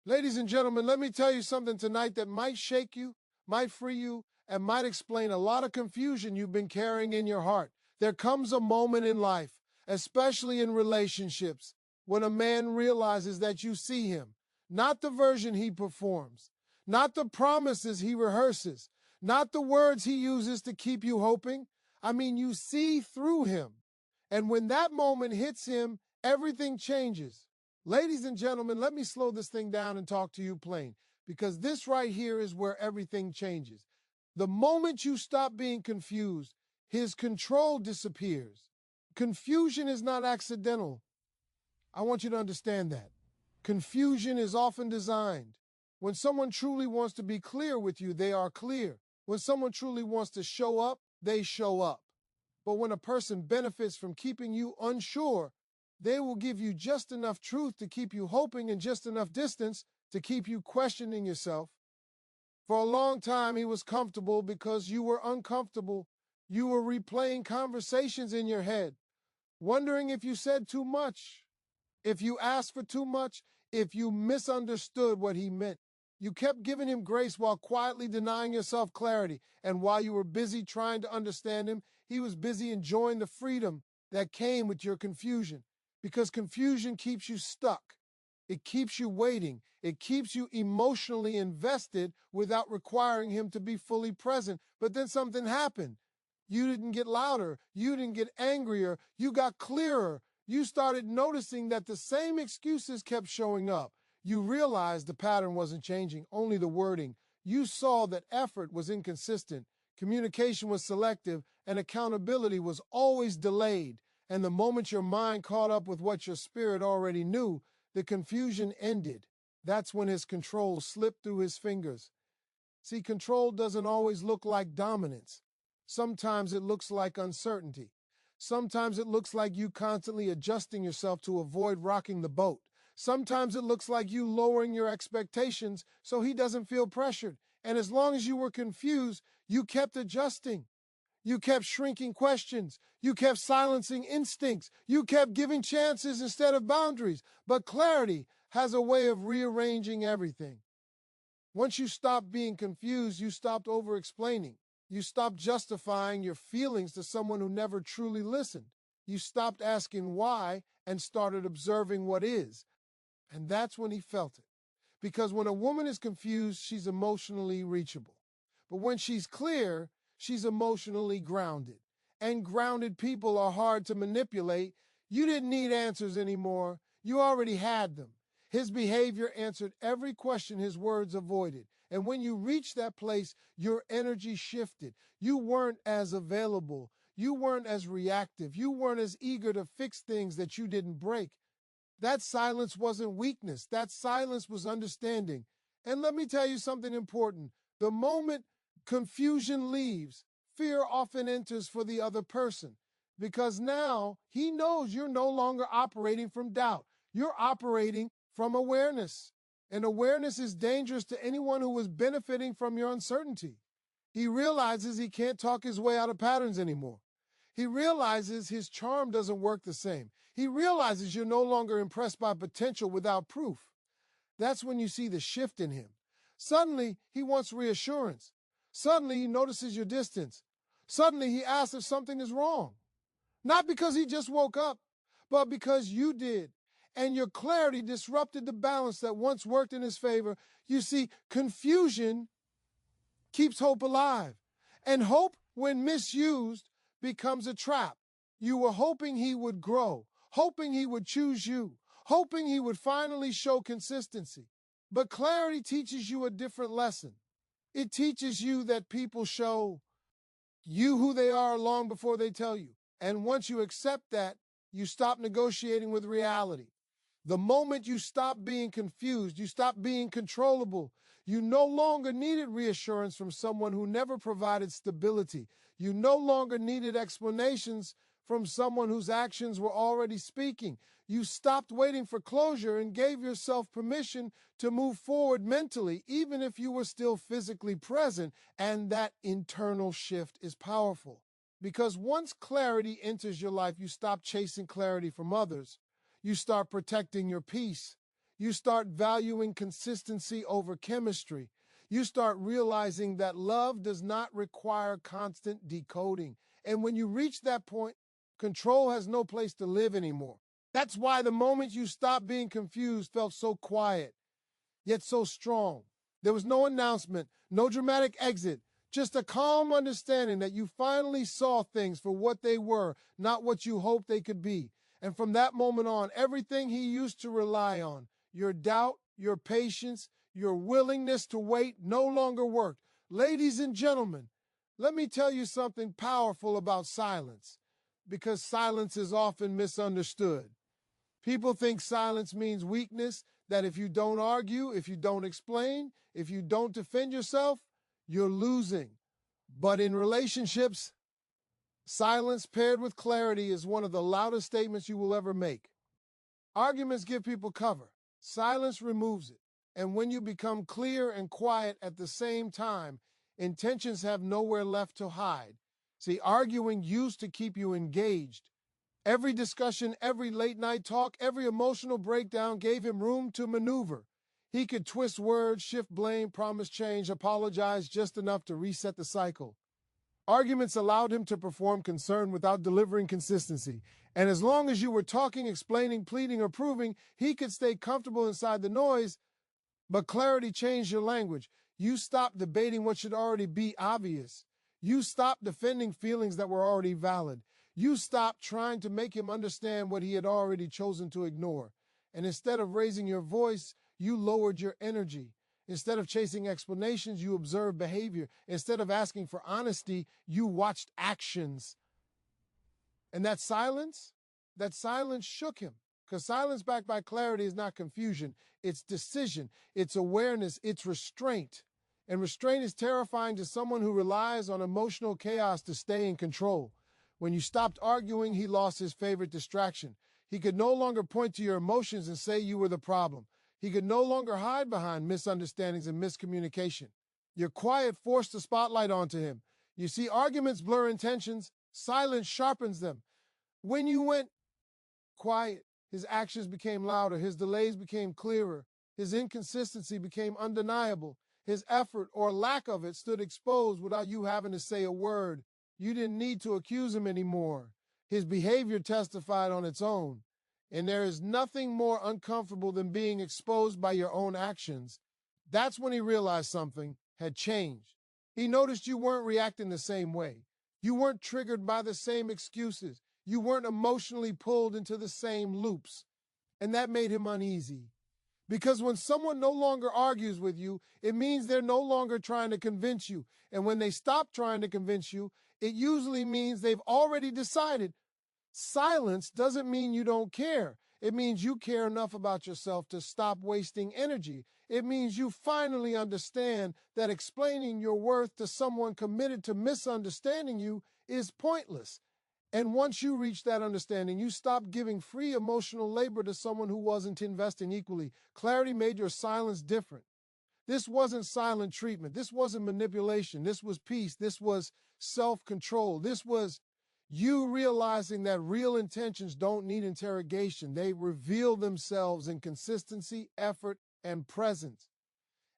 Ladies and gentlemen, let me tell you something tonight that might shake you, might free you, and might explain a lot of confusion you've been carrying in your heart. There comes a moment in life, especially in relationships, when a man realizes that you see him, not the version he performs, not the promises he rehearses, not the words he uses to keep you hoping. I mean, you see through him. And when that moment hits him, everything changes. Ladies and gentlemen, let me slow this thing down and talk to you plain, because this right here is where everything changes. The moment you stop being confused, his control disappears. Confusion is not accidental. I want you to understand that. Confusion is often designed. When someone truly wants to be clear with you, they are clear. When someone truly wants to show up, they show up. But when a person benefits from keeping you unsure, they will give you just enough truth to keep you hoping and just enough distance to keep you questioning yourself. For a long time, he was comfortable because you were uncomfortable. You were replaying conversations in your head, wondering if you said too much, if you asked for too much, if you misunderstood what he meant. You kept giving him grace while quietly denying yourself clarity. And while you were busy trying to understand him, he was busy enjoying the freedom that came with your confusion. Because confusion keeps you stuck. It keeps you waiting. It keeps you emotionally invested without requiring him to be fully present. But then something happened. You didn't get louder. You didn't get angrier. You got clearer. You started noticing that the same excuses kept showing up. You realized the pattern wasn't changing, only the wording. You saw that effort was inconsistent, communication was selective, and accountability was always delayed. And the moment your mind caught up with what your spirit already knew, the confusion ended. That's when his control slipped through his fingers. See, control doesn't always look like dominance. Sometimes it looks like uncertainty. Sometimes it looks like you constantly adjusting yourself to avoid rocking the boat. Sometimes it looks like you lowering your expectations so he doesn't feel pressured. And as long as you were confused, you kept adjusting. You kept shrinking questions. You kept silencing instincts. You kept giving chances instead of boundaries. But clarity has a way of rearranging everything. Once you stopped being confused, you stopped over-explaining. You stopped justifying your feelings to someone who never truly listened. You stopped asking why and started observing what is. And that's when he felt it. Because when a woman is confused, she's emotionally reachable. But when she's clear, she's emotionally grounded. And grounded people are hard to manipulate. You didn't need answers anymore. You already had them. His behavior answered every question his words avoided. And when you reached that place, your energy shifted. You weren't as available. You weren't as reactive. You weren't as eager to fix things that you didn't break. That silence wasn't weakness. That silence was understanding. And let me tell you something important. The moment confusion leaves, fear often enters for the other person, because now he knows you're no longer operating from doubt. You're operating from awareness. And awareness is dangerous to anyone who is benefiting from your uncertainty. He realizes he can't talk his way out of patterns anymore. He realizes his charm doesn't work the same. He realizes you're no longer impressed by potential without proof. That's when you see the shift in him. Suddenly, he wants reassurance. Suddenly, he notices your distance. Suddenly, he asks if something is wrong. Not because he just woke up, but because you did. And your clarity disrupted the balance that once worked in his favor. You see, confusion keeps hope alive. And hope, when misused, becomes a trap. You were hoping he would grow, hoping he would choose you, hoping he would finally show consistency. But clarity teaches you a different lesson. It teaches you that people show you who they are long before they tell you. And once you accept that, you stop negotiating with reality. The moment you stop being confused, you stop being controllable. You no longer needed reassurance from someone who never provided stability. You no longer needed explanations from someone whose actions were already speaking. You stopped waiting for closure and gave yourself permission to move forward mentally, even if you were still physically present. And that internal shift is powerful. Because once clarity enters your life, you stop chasing clarity from others. You start protecting your peace. You start valuing consistency over chemistry. You start realizing that love does not require constant decoding. And when you reach that point, control has no place to live anymore. That's why the moment you stopped being confused felt so quiet, yet so strong. There was no announcement, no dramatic exit, just a calm understanding that you finally saw things for what they were, not what you hoped they could be. And from that moment on, everything he used to rely on, your doubt, your patience, your willingness to wait, no longer worked. Ladies and gentlemen, let me tell you something powerful about silence, because silence is often misunderstood. People think silence means weakness, that if you don't argue, if you don't explain, if you don't defend yourself, you're losing. But in relationships, silence paired with clarity is one of the loudest statements you will ever make. Arguments give people cover. Silence removes it. And when you become clear and quiet at the same time, intentions have nowhere left to hide. See, arguing used to keep you engaged. Every discussion, every late night talk, every emotional breakdown gave him room to maneuver. He could twist words, shift blame, promise change, apologize just enough to reset the cycle. Arguments allowed him to perform concern without delivering consistency. And as long as you were talking, explaining, pleading, or proving, he could stay comfortable inside the noise. But clarity changed your language. You stopped debating what should already be obvious. You stopped defending feelings that were already valid. You stopped trying to make him understand what he had already chosen to ignore. And instead of raising your voice, you lowered your energy. Instead of chasing explanations, you observed behavior. Instead of asking for honesty, you watched actions. And that silence shook him. Because silence backed by clarity is not confusion, it's decision, it's awareness, it's restraint. And restraint is terrifying to someone who relies on emotional chaos to stay in control. When you stopped arguing, he lost his favorite distraction. He could no longer point to your emotions and say you were the problem. He could no longer hide behind misunderstandings and miscommunication. Your quiet forced the spotlight onto him. You see, arguments blur intentions, silence sharpens them. When you went quiet, his actions became louder, his delays became clearer, his inconsistency became undeniable, his effort or lack of it stood exposed without you having to say a word. You didn't need to accuse him anymore. His behavior testified on its own. And there is nothing more uncomfortable than being exposed by your own actions. That's when he realized something had changed. He noticed you weren't reacting the same way. You weren't triggered by the same excuses. You weren't emotionally pulled into the same loops. And that made him uneasy. Because when someone no longer argues with you, it means they're no longer trying to convince you. And when they stop trying to convince you, it usually means they've already decided. Silence doesn't mean you don't care. It means you care enough about yourself to stop wasting energy. It means you finally understand that explaining your worth to someone committed to misunderstanding you is pointless. And once you reach that understanding, you stop giving free emotional labor to someone who wasn't investing equally. Clarity made your silence different. This wasn't silent treatment. This wasn't manipulation. This was peace. This was self-control. This was you realizing that real intentions don't need interrogation. They reveal themselves in consistency, effort, and presence.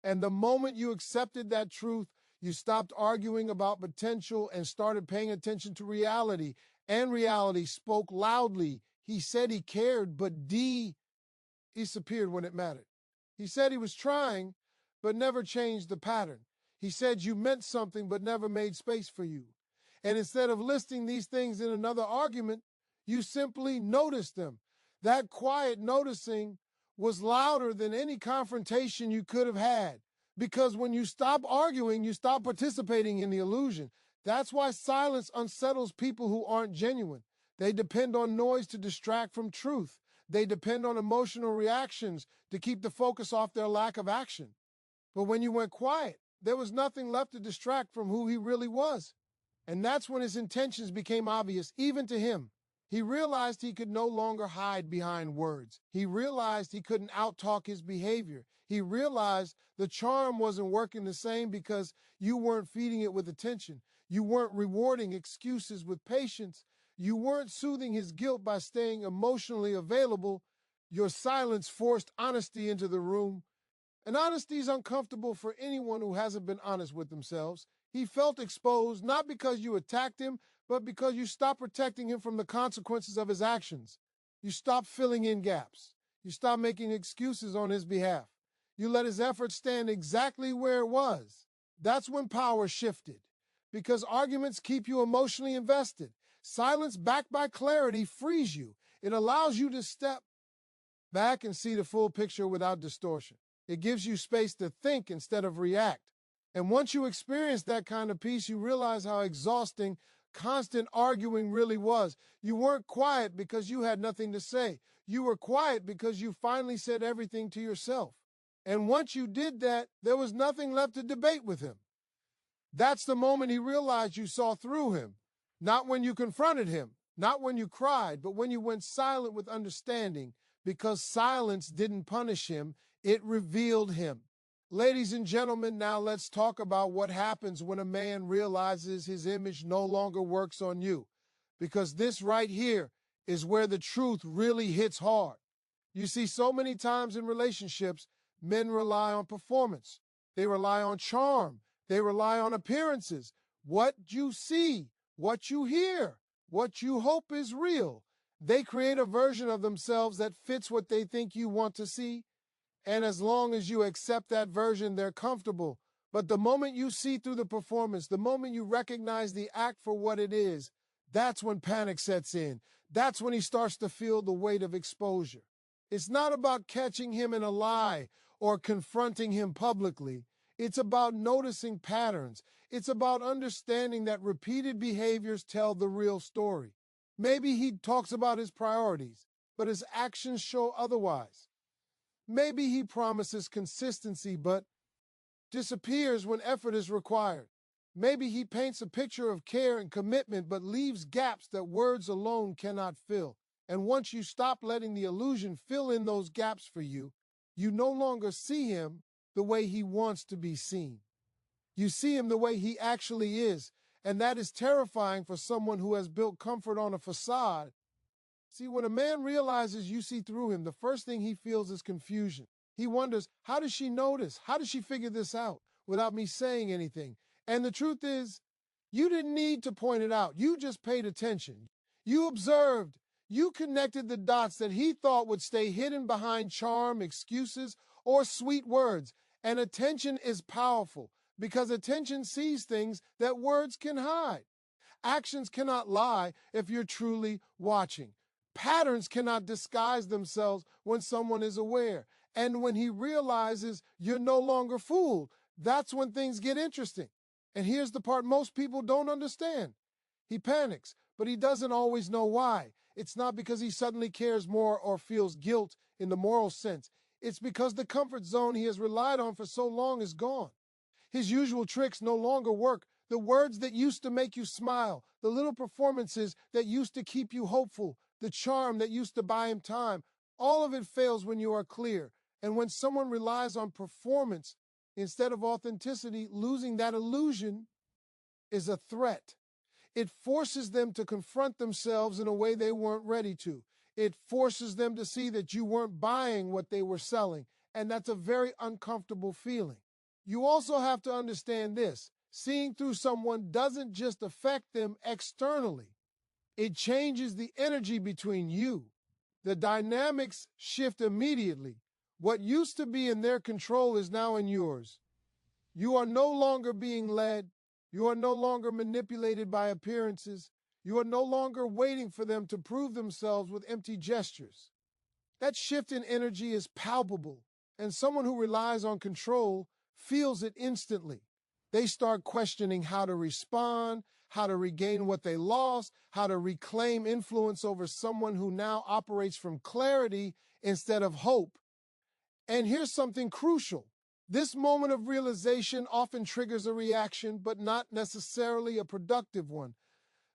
And the moment you accepted that truth, you stopped arguing about potential and started paying attention to reality. And reality spoke loudly. He said he cared, but D disappeared when it mattered. He said he was trying, but never changed the pattern. He said you meant something, but never made space for you. And instead of listing these things in another argument, you simply noticed them. That quiet noticing was louder than any confrontation you could have had. Because when you stop arguing, you stop participating in the illusion. That's why silence unsettles people who aren't genuine. They depend on noise to distract from truth. They depend on emotional reactions to keep the focus off their lack of action. But when you went quiet, there was nothing left to distract from who he really was. And that's when his intentions became obvious, even to him. He realized he could no longer hide behind words. He realized he couldn't outtalk his behavior. He realized the charm wasn't working the same because you weren't feeding it with attention. You weren't rewarding excuses with patience. You weren't soothing his guilt by staying emotionally available. Your silence forced honesty into the room, and honesty is uncomfortable for anyone who hasn't been honest with themselves. He felt exposed, not because you attacked him, but because you stopped protecting him from the consequences of his actions. You stopped filling in gaps. You stopped making excuses on his behalf. You let his effort stand exactly where it was. That's when power shifted. Because arguments keep you emotionally invested. Silence backed by clarity frees you. It allows you to step back and see the full picture without distortion. It gives you space to think instead of react. And once you experience that kind of peace, you realize how exhausting constant arguing really was. You weren't quiet because you had nothing to say. You were quiet because you finally said everything to yourself. And once you did that, there was nothing left to debate with him. That's the moment he realized you saw through him. Not when you confronted him, not when you cried, but when you went silent with understanding, because silence didn't punish him, it revealed him. Ladies and gentlemen, now let's talk about what happens when a man realizes his image no longer works on you. Because this right here is where the truth really hits hard. You see, so many times in relationships, men rely on performance. They rely on charm. They rely on appearances. What you see, what you hear, what you hope is real. They create a version of themselves that fits what they think you want to see. And as long as you accept that version, they're comfortable. But the moment you see through the performance, the moment you recognize the act for what it is, that's when panic sets in. That's when he starts to feel the weight of exposure. It's not about catching him in a lie or confronting him publicly. It's about noticing patterns. It's about understanding that repeated behaviors tell the real story. Maybe he talks about his priorities, but his actions show otherwise. Maybe he promises consistency, but disappears when effort is required. Maybe he paints a picture of care and commitment, but leaves gaps that words alone cannot fill. And once you stop letting the illusion fill in those gaps for you, you no longer see him the way he wants to be seen. You see him the way he actually is, and that is terrifying for someone who has built comfort on a facade. See, when a man realizes you see through him, the first thing he feels is confusion. He wonders, how does she notice? How does she figure this out without me saying anything? And the truth is, you didn't need to point it out. You just paid attention. You observed. You connected the dots that he thought would stay hidden behind charm, excuses, or sweet words. And attention is powerful because attention sees things that words can hide. Actions cannot lie if you're truly watching. Patterns cannot disguise themselves when someone is aware. And when he realizes you're no longer fooled, that's when things get interesting. And here's the part most people don't understand. He panics, but he doesn't always know why. It's not because he suddenly cares more or feels guilt in the moral sense. It's because the comfort zone he has relied on for so long is gone. His usual tricks no longer work. The words that used to make you smile, the little performances that used to keep you hopeful, the charm that used to buy him time, all of it fails when you are clear. And when someone relies on performance instead of authenticity, losing that illusion is a threat. It forces them to confront themselves in a way they weren't ready to. It forces them to see that you weren't buying what they were selling. And that's a very uncomfortable feeling. You also have to understand this. Seeing through someone doesn't just affect them externally. It changes the energy between you. The dynamics shift immediately. What used to be in their control is now in yours. You are no longer being led. You are no longer manipulated by appearances. You are no longer waiting for them to prove themselves with empty gestures. That shift in energy is palpable, and someone who relies on control feels it instantly. They start questioning how to respond, how to regain what they lost, how to reclaim influence over someone who now operates from clarity instead of hope. And here's something crucial. This moment of realization often triggers a reaction, but not necessarily a productive one.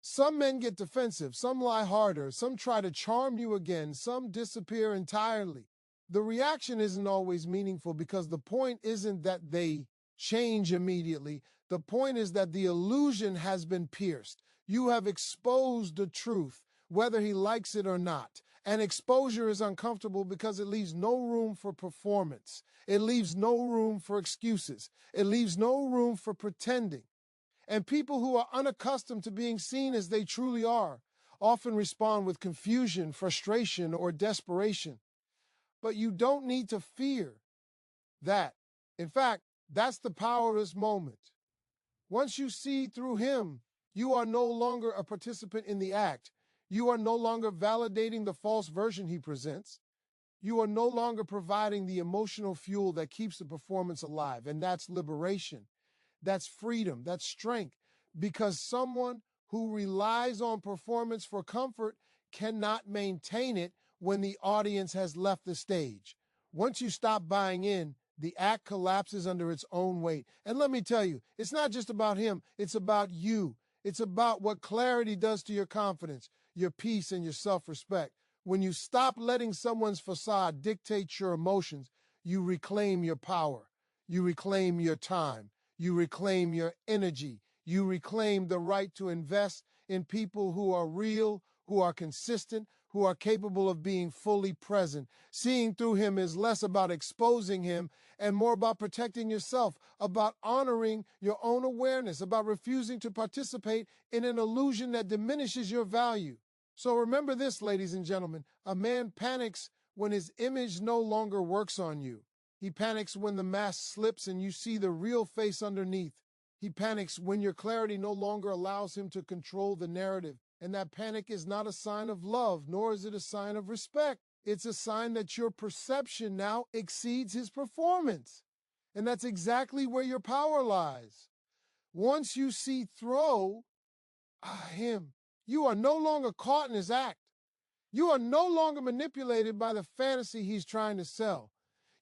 Some men get defensive, some lie harder, some try to charm you again, some disappear entirely. The reaction isn't always meaningful because the point isn't that they change immediately. The point is that the illusion has been pierced. You have exposed the truth, whether he likes it or not. And exposure is uncomfortable because it leaves no room for performance. It leaves no room for excuses. It leaves no room for pretending. And people who are unaccustomed to being seen as they truly are often respond with confusion, frustration, or desperation. But you don't need to fear that. In fact, that's the power of this moment. Once you see through him, you are no longer a participant in the act. You are no longer validating the false version he presents. You are no longer providing the emotional fuel that keeps the performance alive. And that's liberation. That's freedom. That's strength. Because someone who relies on performance for comfort cannot maintain it when the audience has left the stage. Once you stop buying in, the act collapses under its own weight. And let me tell you, it's not just about him, it's about you. It's about what clarity does to your confidence, your peace, and your self-respect. When you stop letting someone's facade dictate your emotions, you reclaim your power. You reclaim your time. You reclaim your energy. You reclaim the right to invest in people who are real, who are consistent, who are capable of being fully present. Seeing through him is less about exposing him and more about protecting yourself, about honoring your own awareness, about refusing to participate in an illusion that diminishes your value. So remember this, ladies and gentlemen, a man panics when his image no longer works on you. He panics when the mask slips and you see the real face underneath. He panics when your clarity no longer allows him to control the narrative. And that panic is not a sign of love, nor is it a sign of respect. It's a sign that your perception now exceeds his performance. And that's exactly where your power lies. Once you see through him, you are no longer caught in his act. You are no longer manipulated by the fantasy he's trying to sell.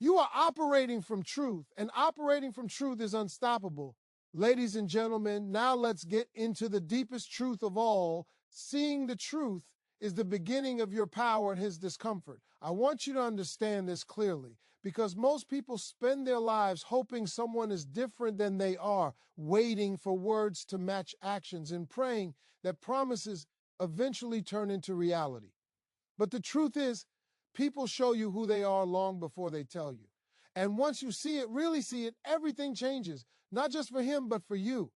You are operating from truth, and operating from truth is unstoppable. Ladies and gentlemen, now let's get into the deepest truth of all. Seeing the truth is the beginning of your power and his discomfort. I want you to understand this clearly, because most people spend their lives hoping someone is different than they are, waiting for words to match actions and praying that promises eventually turn into reality. But the truth is, people show you who they are long before they tell you. And once you see it, really see it, everything changes, not just for him, but for you.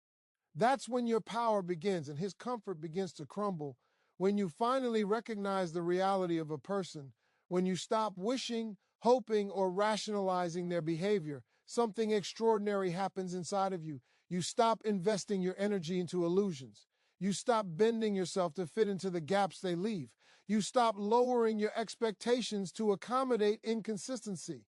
That's when your power begins and his comfort begins to crumble. When you finally recognize the reality of a person, when you stop wishing, hoping, or rationalizing their behavior, something extraordinary happens inside of you. You stop investing your energy into illusions. You stop bending yourself to fit into the gaps they leave. You stop lowering your expectations to accommodate inconsistency.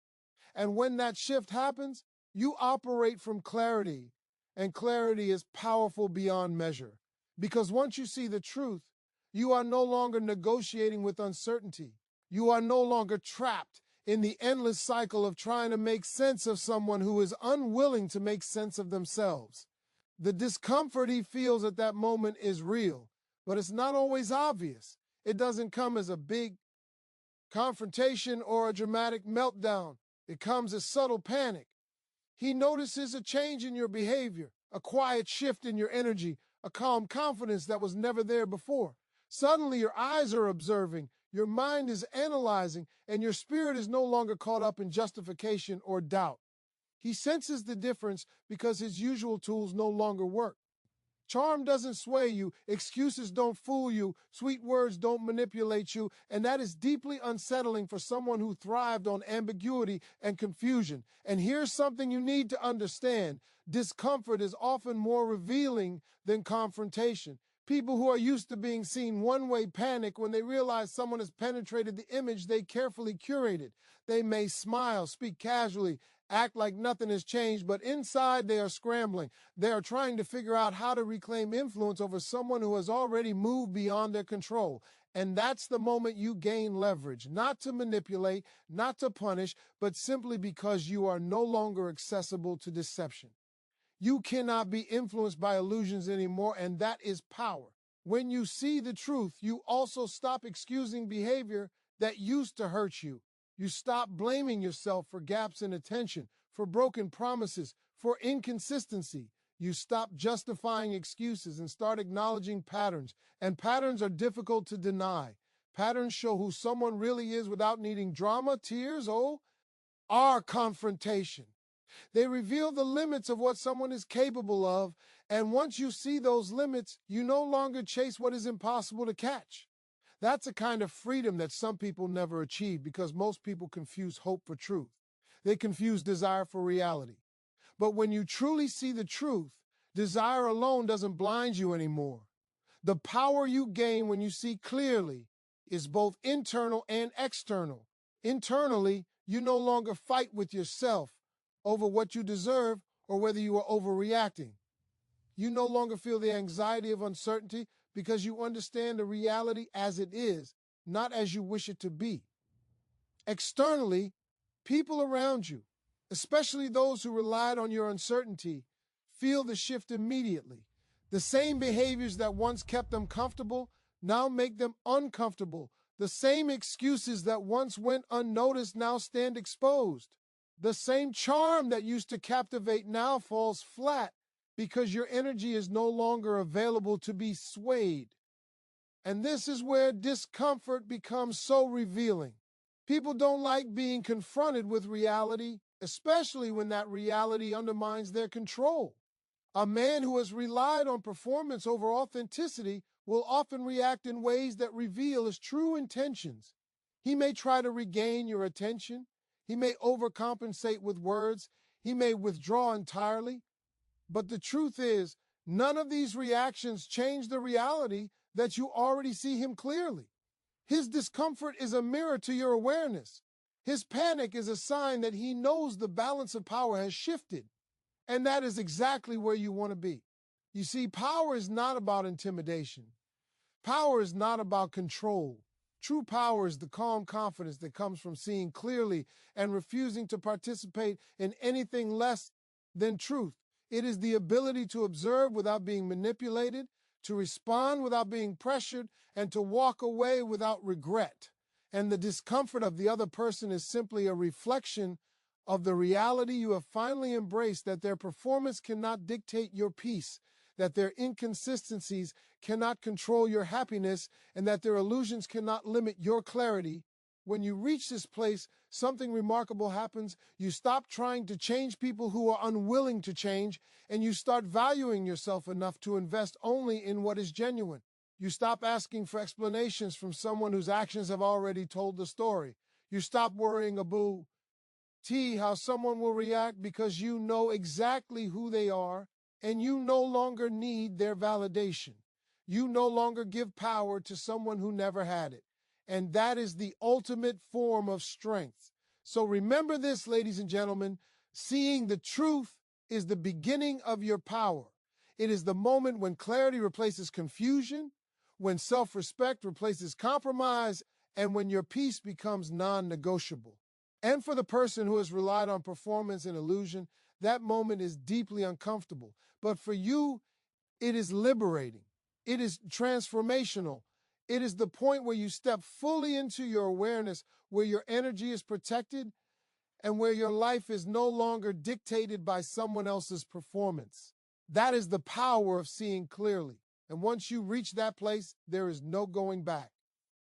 And when that shift happens, you operate from clarity, and clarity is powerful beyond measure. Because once you see the truth, you are no longer negotiating with uncertainty. You are no longer trapped in the endless cycle of trying to make sense of someone who is unwilling to make sense of themselves. The discomfort he feels at that moment is real, but it's not always obvious. It doesn't come as a big confrontation or a dramatic meltdown. It comes as subtle panic. He notices a change in your behavior, a quiet shift in your energy, a calm confidence that was never there before. Suddenly your eyes are observing, your mind is analyzing, and your spirit is no longer caught up in justification or doubt. He senses the difference because his usual tools no longer work. Charm doesn't sway you, excuses don't fool you, sweet words don't manipulate you, and that is deeply unsettling for someone who thrived on ambiguity and confusion. And here's something you need to understand. Discomfort is often more revealing than confrontation. People who are used to being seen one way panic when they realize someone has penetrated the image they carefully curated. They may smile, speak casually, act like nothing has changed, but inside they are scrambling. They are trying to figure out how to reclaim influence over someone who has already moved beyond their control. And that's the moment you gain leverage, not to manipulate, not to punish, but simply because you are no longer accessible to deception. You cannot be influenced by illusions anymore, and that is power. When you see the truth, you also stop excusing behavior that used to hurt you. You stop blaming yourself for gaps in attention, for broken promises, for inconsistency. You stop justifying excuses and start acknowledging patterns. And patterns are difficult to deny. Patterns show who someone really is without needing drama, tears, or confrontation. They reveal the limits of what someone is capable of, and once you see those limits, you no longer chase what is impossible to catch. That's a kind of freedom that some people never achieve because most people confuse hope for truth. They confuse desire for reality. But when you truly see the truth, desire alone doesn't blind you anymore. The power you gain when you see clearly is both internal and external. Internally, you no longer fight with yourself over what you deserve or whether you are overreacting. You no longer feel the anxiety of uncertainty because you understand the reality as it is, not as you wish it to be. Externally, people around you, especially those who relied on your uncertainty, feel the shift immediately. The same behaviors that once kept them comfortable now make them uncomfortable. The same excuses that once went unnoticed now stand exposed. The same charm that used to captivate now falls flat because your energy is no longer available to be swayed. And this is where discomfort becomes so revealing. People don't like being confronted with reality, especially when that reality undermines their control. A man who has relied on performance over authenticity will often react in ways that reveal his true intentions. He may try to regain your attention. He may overcompensate with words. He may withdraw entirely. But the truth is, none of these reactions change the reality that you already see him clearly. His discomfort is a mirror to your awareness. His panic is a sign that he knows the balance of power has shifted. And that is exactly where you want to be. You see, power is not about intimidation. Power is not about control. True power is the calm confidence that comes from seeing clearly and refusing to participate in anything less than truth. It is the ability to observe without being manipulated, to respond without being pressured, and to walk away without regret. And the discomfort of the other person is simply a reflection of the reality you have finally embraced, that their performance cannot dictate your peace, that their inconsistencies cannot control your happiness, and that their illusions cannot limit your clarity. When you reach this place, something remarkable happens. You stop trying to change people who are unwilling to change, and you start valuing yourself enough to invest only in what is genuine. You stop asking for explanations from someone whose actions have already told the story. You stop worrying about how someone will react because you know exactly who they are, and you no longer need their validation. You no longer give power to someone who never had it. And that is the ultimate form of strength. So remember this, ladies and gentlemen, seeing the truth is the beginning of your power. It is the moment when clarity replaces confusion, when self-respect replaces compromise, and when your peace becomes non-negotiable. And for the person who has relied on performance and illusion, that moment is deeply uncomfortable. But for you, it is liberating. It is transformational. It is the point where you step fully into your awareness, where your energy is protected, and where your life is no longer dictated by someone else's performance. That is the power of seeing clearly. And once you reach that place, there is no going back.